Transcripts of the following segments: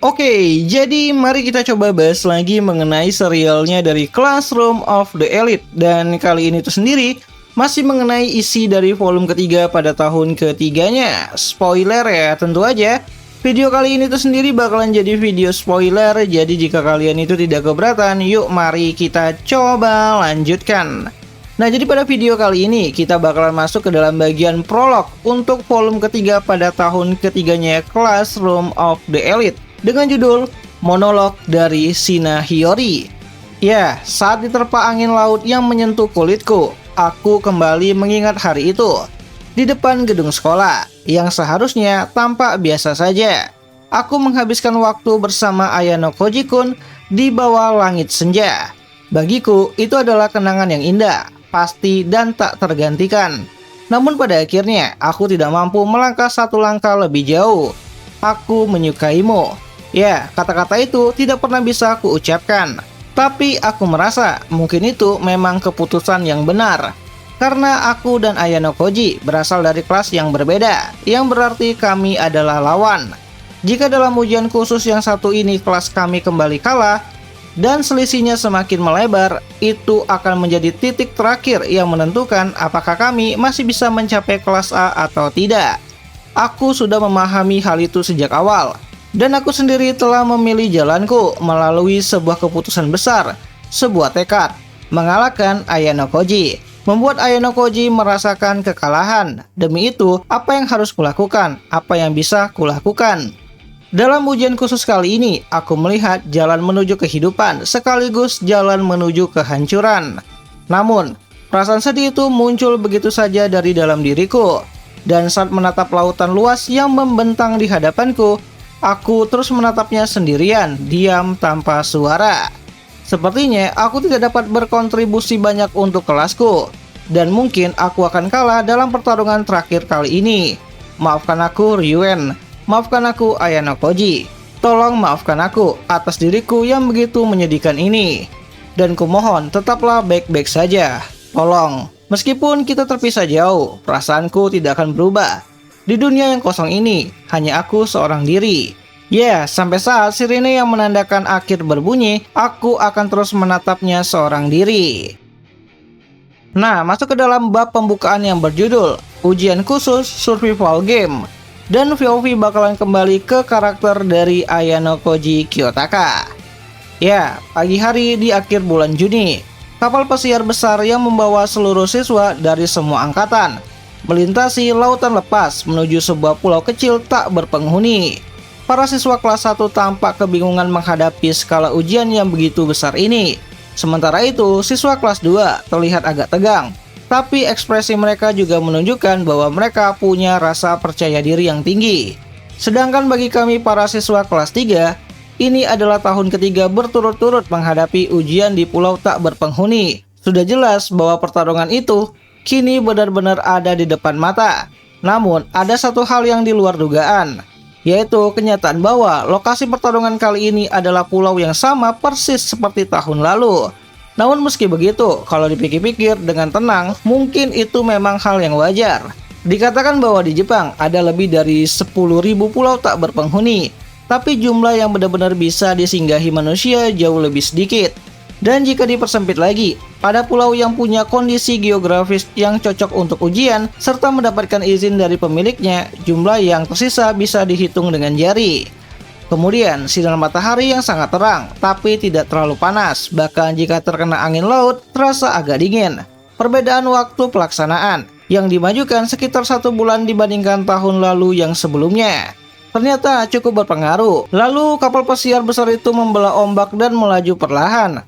Oke, jadi mari kita coba bahas lagi mengenai serialnya dari Classroom of the Elite. Dan kali ini tuh sendiri masih mengenai isi dari volume ketiga pada tahun ketiganya. Spoiler ya, tentu aja. Video kali ini tuh sendiri bakalan jadi video spoiler. Jadi jika kalian itu tidak keberatan, yuk mari kita coba lanjutkan. Nah, jadi pada video kali ini kita bakalan masuk ke dalam bagian prolog untuk volume ketiga pada tahun ketiganya Classroom of the Elite dengan judul Monolog dari Shina Hiyori. Ya, saat diterpa angin laut yang menyentuh kulitku, aku kembali mengingat hari itu di depan gedung sekolah yang seharusnya tampak biasa saja. Aku menghabiskan waktu bersama Ayano Koji-kun di bawah langit senja. Bagiku, itu adalah kenangan yang indah, pasti dan tak tergantikan. Namun pada akhirnya, aku tidak mampu melangkah satu langkah lebih jauh. Aku menyukaimu. Ya, kata-kata itu tidak pernah bisa aku ucapkan. Tapi aku merasa mungkin itu memang keputusan yang benar. Karena aku dan Ayano Koji berasal dari kelas yang berbeda, yang berarti kami adalah lawan. Jika dalam ujian khusus yang satu ini kelas kami kembali kalah, dan selisihnya semakin melebar, itu akan menjadi titik terakhir yang menentukan apakah kami masih bisa mencapai kelas A atau tidak. Aku sudah memahami hal itu sejak awal. Dan aku sendiri telah memilih jalanku melalui sebuah keputusan besar, sebuah tekad, mengalahkan Ayano Koji, membuat Ayano Koji merasakan kekalahan. Demi itu, apa yang harus kulakukan, apa yang bisa kulakukan. Dalam ujian khusus kali ini, aku melihat jalan menuju kehidupan sekaligus jalan menuju kehancuran. Namun, perasaan sedih itu muncul begitu saja dari dalam diriku. Dan saat menatap lautan luas yang membentang di hadapanku, aku terus menatapnya sendirian, diam tanpa suara. Sepertinya aku tidak dapat berkontribusi banyak untuk kelasku. Dan mungkin aku akan kalah dalam pertarungan terakhir kali ini. Maafkan aku, Ryuen. Maafkan aku, Ayano Koji. Tolong maafkan aku atas diriku yang begitu menyedihkan ini. Dan kumohon tetaplah baik-baik saja. Tolong. Meskipun kita terpisah jauh, perasaanku tidak akan berubah. Di dunia yang kosong ini, hanya aku seorang diri. Ya, sampai saat sirine yang menandakan akhir berbunyi, aku akan terus menatapnya seorang diri. Nah, masuk ke dalam bab pembukaan yang berjudul Ujian Khusus Survival Game. Dan VOV bakalan kembali ke karakter dari Ayano Koji Kiyotaka. Ya, pagi hari di akhir bulan Juni, kapal pesiar besar yang membawa seluruh siswa dari semua angkatan melintasi lautan lepas menuju sebuah pulau kecil tak berpenghuni. Para siswa kelas 1 tampak kebingungan menghadapi skala ujian yang begitu besar ini. Sementara itu, siswa kelas 2 terlihat agak tegang. Tapi ekspresi mereka juga menunjukkan bahwa mereka punya rasa percaya diri yang tinggi. Sedangkan bagi kami para siswa kelas 3, ini adalah tahun ketiga berturut-turut menghadapi ujian di pulau tak berpenghuni. Sudah jelas bahwa pertarungan itu kini benar-benar ada di depan mata. Namun, ada satu hal yang di luar dugaan, yaitu kenyataan bahwa lokasi pertarungan kali ini adalah pulau yang sama persis seperti tahun lalu. Namun meski begitu, kalau dipikir-pikir dengan tenang, mungkin itu memang hal yang wajar. Dikatakan bahwa di Jepang ada lebih dari 10.000 pulau tak berpenghuni, tapi jumlah yang benar-benar bisa disinggahi manusia jauh lebih sedikit. Dan jika dipersempit lagi, pada pulau yang punya kondisi geografis yang cocok untuk ujian, serta mendapatkan izin dari pemiliknya, jumlah yang tersisa bisa dihitung dengan jari. Kemudian, sinar matahari yang sangat terang, tapi tidak terlalu panas, bahkan jika terkena angin laut, terasa agak dingin. Perbedaan waktu pelaksanaan, yang dimajukan sekitar 1 bulan dibandingkan tahun lalu yang sebelumnya, ternyata cukup berpengaruh. Lalu, kapal pesiar besar itu membelah ombak dan melaju perlahan,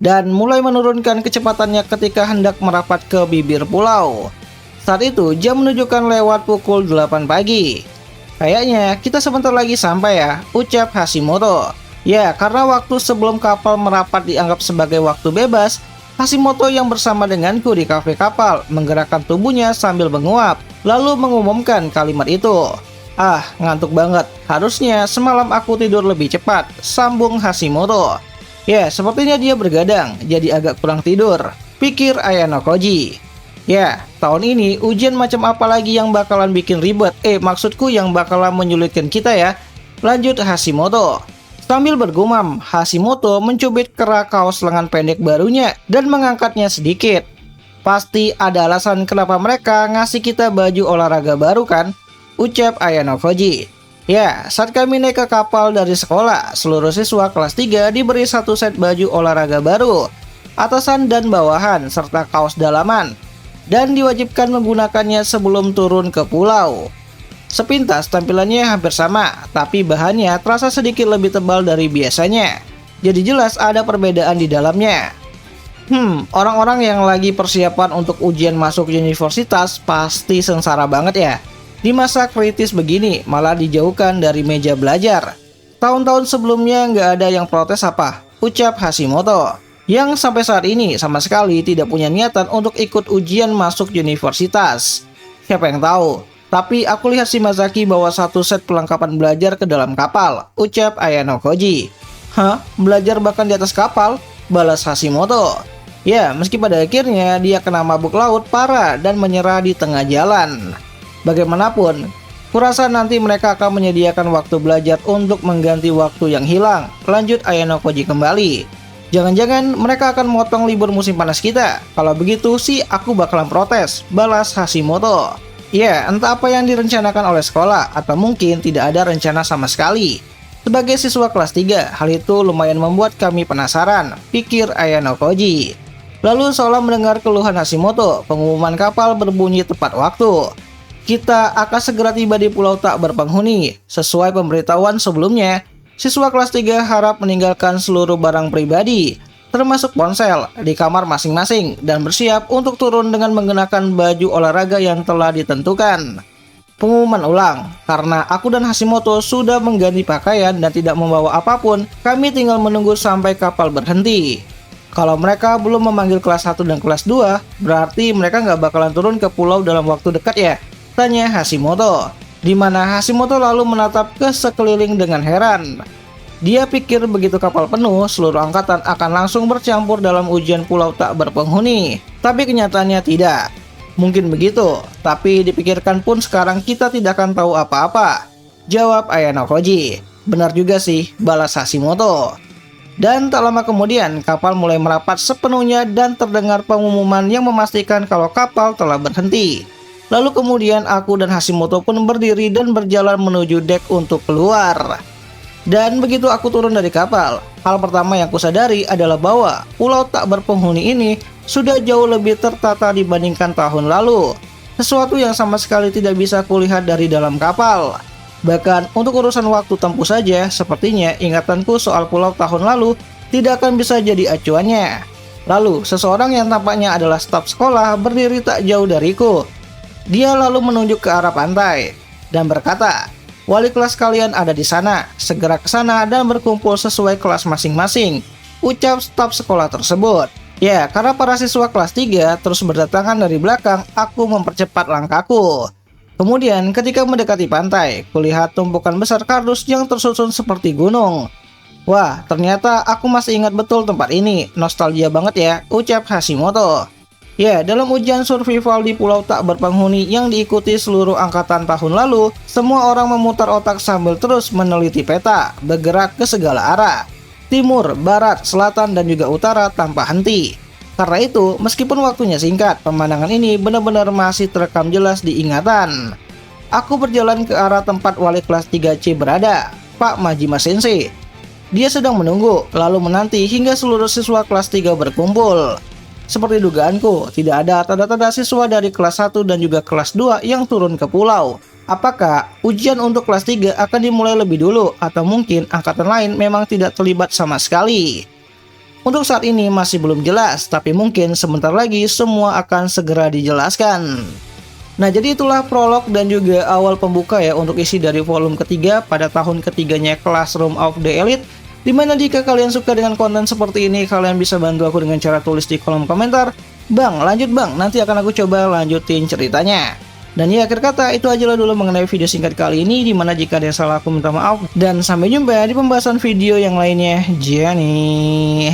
dan mulai menurunkan kecepatannya ketika hendak merapat ke bibir pulau. Saat itu jam menunjukkan lewat pukul 8 pagi. Kayaknya kita sebentar lagi sampai ya, ucap Hashimoto. Ya, karena waktu sebelum kapal merapat dianggap sebagai waktu bebas, Hashimoto yang bersama denganku di kafe kapal menggerakkan tubuhnya sambil menguap, lalu mengumumkan kalimat itu. Ah, ngantuk banget. Harusnya semalam aku tidur lebih cepat, sambung Hashimoto. Ya, sepertinya dia bergadang, jadi agak kurang tidur, pikir Ayano Koji. Ya, tahun ini ujian macam apa lagi yang bakalan bikin ribet? Maksudku yang bakalan menyulitkan kita ya, lanjut Hashimoto. Sambil bergumam, Hashimoto mencubit kerak kaos lengan pendek barunya dan mengangkatnya sedikit. Pasti ada alasan kenapa mereka ngasih kita baju olahraga baru kan? Ucap Ayano Koji. Ya, saat kami naik ke kapal dari sekolah, seluruh siswa kelas 3 diberi satu set baju olahraga baru, atasan dan bawahan, serta kaos dalaman, dan diwajibkan menggunakannya sebelum turun ke pulau. Sepintas tampilannya hampir sama, tapi bahannya terasa sedikit lebih tebal dari biasanya. Jadi jelas ada perbedaan di dalamnya. Orang-orang yang lagi persiapan untuk ujian masuk universitas pasti sengsara banget ya. Di masa kritis begini, malah dijauhkan dari meja belajar. Tahun-tahun sebelumnya nggak ada yang protes apa, ucap Hashimoto, yang sampai saat ini sama sekali tidak punya niatan untuk ikut ujian masuk universitas. Siapa yang tahu? Tapi aku lihat Shimazaki bawa satu set perlengkapan belajar ke dalam kapal, ucap Ayano Koji. Hah? Belajar bahkan di atas kapal? Balas Hashimoto. Ya, meski pada akhirnya dia kena mabuk laut parah dan menyerah di tengah jalan. Bagaimanapun, kurasa nanti mereka akan menyediakan waktu belajar untuk mengganti waktu yang hilang. Lanjut Ayano Koji kembali. Jangan-jangan mereka akan motong libur musim panas kita. Kalau begitu sih aku bakalan protes, balas Hashimoto. Ya, entah apa yang direncanakan oleh sekolah, atau mungkin tidak ada rencana sama sekali. Sebagai siswa kelas 3, hal itu lumayan membuat kami penasaran, pikir Ayano Koji. Lalu seolah mendengar keluhan Hashimoto, pengumuman kapal berbunyi tepat waktu. Kita akan segera tiba di pulau tak berpenghuni. Sesuai pemberitahuan sebelumnya, siswa kelas 3 harap meninggalkan seluruh barang pribadi, termasuk ponsel, di kamar masing-masing dan bersiap untuk turun dengan mengenakan baju olahraga yang telah ditentukan. Pengumuman ulang, karena aku dan Hashimoto sudah mengganti pakaian dan tidak membawa apapun, kami tinggal menunggu sampai kapal berhenti. Kalau mereka belum memanggil kelas 1 dan kelas 2, berarti mereka nggak bakalan turun ke pulau dalam waktu dekat ya? Tanya Hashimoto, di mana Hashimoto lalu menatap ke sekeliling dengan heran. Dia pikir begitu kapal penuh, seluruh angkatan akan langsung bercampur dalam ujian pulau tak berpenghuni. Tapi kenyataannya tidak. Mungkin begitu, tapi dipikirkan pun sekarang kita tidak akan tahu apa-apa, jawab Ayano Koji. Benar juga sih, balas Hashimoto. Dan tak lama kemudian, kapal mulai merapat sepenuhnya dan terdengar pengumuman yang memastikan kalau kapal telah berhenti. Lalu kemudian aku dan Hashimoto pun berdiri dan berjalan menuju dek untuk keluar. Dan begitu aku turun dari kapal, hal pertama yang kusadari adalah bahwa pulau tak berpenghuni ini sudah jauh lebih tertata dibandingkan tahun lalu. Sesuatu yang sama sekali tidak bisa kulihat dari dalam kapal. Bahkan untuk urusan waktu tempuh saja, sepertinya ingatanku soal pulau tahun lalu tidak akan bisa jadi acuannya. Lalu seseorang yang tampaknya adalah staf sekolah berdiri tak jauh dariku. Dia lalu menunjuk ke arah pantai dan berkata, "Wali kelas kalian ada di sana, segera ke sana dan berkumpul sesuai kelas masing-masing," ucap staf sekolah tersebut. Ya, karena para siswa kelas 3 terus berdatangan dari belakang, aku mempercepat langkahku. Kemudian ketika mendekati pantai, kulihat tumpukan besar kardus yang tersusun seperti gunung. Wah, ternyata aku masih ingat betul tempat ini, nostalgia banget ya, ucap Hashimoto. Ya, dalam ujian survival di pulau tak berpenghuni yang diikuti seluruh angkatan tahun lalu, semua orang memutar otak sambil terus meneliti peta, bergerak ke segala arah. Timur, barat, selatan, dan juga utara tanpa henti. Karena itu, meskipun waktunya singkat, pemandangan ini benar-benar masih terekam jelas di ingatan. Aku berjalan ke arah tempat wali kelas 3C berada, Pak Majima Sensei. Dia sedang menunggu, lalu menanti hingga seluruh siswa kelas 3 berkumpul. Seperti dugaanku, tidak ada tanda-tanda siswa dari kelas 1 dan juga kelas 2 yang turun ke pulau. Apakah ujian untuk kelas 3 akan dimulai lebih dulu atau mungkin angkatan lain memang tidak terlibat sama sekali? Untuk saat ini masih belum jelas, tapi mungkin sebentar lagi semua akan segera dijelaskan. Nah, jadi itulah prolog dan juga awal pembuka ya untuk isi dari volume ketiga pada tahun ketiganya Classroom of the Elite. Dimana jika kalian suka dengan konten seperti ini, kalian bisa bantu aku dengan cara tulis di kolom komentar, "Bang, lanjut bang, nanti akan aku coba lanjutin ceritanya." Dan ya, akhir kata itu aja lah dulu mengenai video singkat kali ini, dimana jika ada yang salah aku minta maaf. Dan sampai jumpa di pembahasan video yang lainnya. Jani.